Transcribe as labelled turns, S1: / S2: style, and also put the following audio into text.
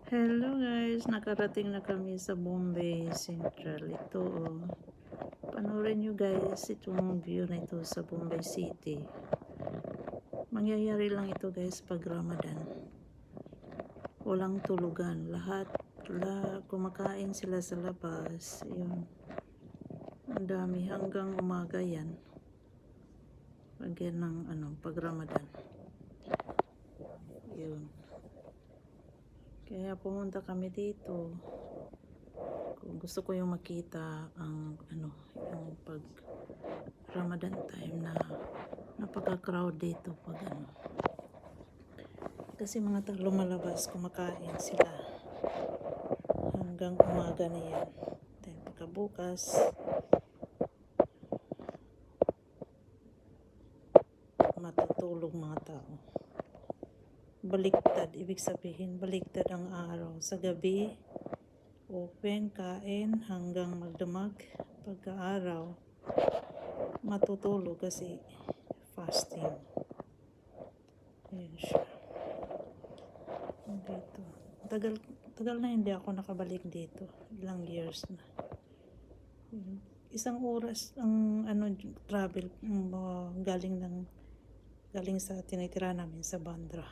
S1: Hello guys, nakarating na kami sa Bombay Central. Ito oh. Panoorin nyo guys itong view na ito sa Bombay City. Mangyayari lang ito guys pag Ramadan. Walang tulugan. Lahat kumakain sila sa labas. Yun. Ang dami hanggang umaga yan. Pag yan ng pag Ramadan. Yun. Kaya pumunta kami dito. Kung gusto ko yung makita ang yung pag Ramadan time na napaka-crowd dito pag Kasi mga tao lumalabas, kumakain sila hanggang umaga na yan. Then pagkabukas matutulog mga tao. Baliktad, ibig sabihin baliktad ang araw. Sa gabi open, kain hanggang magdamag. Pagka-araw matutulog kasi fasting. Ayan siya. Dito. Tagal na hindi ako nakabalik dito. Ilang years na. Isang oras ang travel galing sa tinitira namin sa Bandra.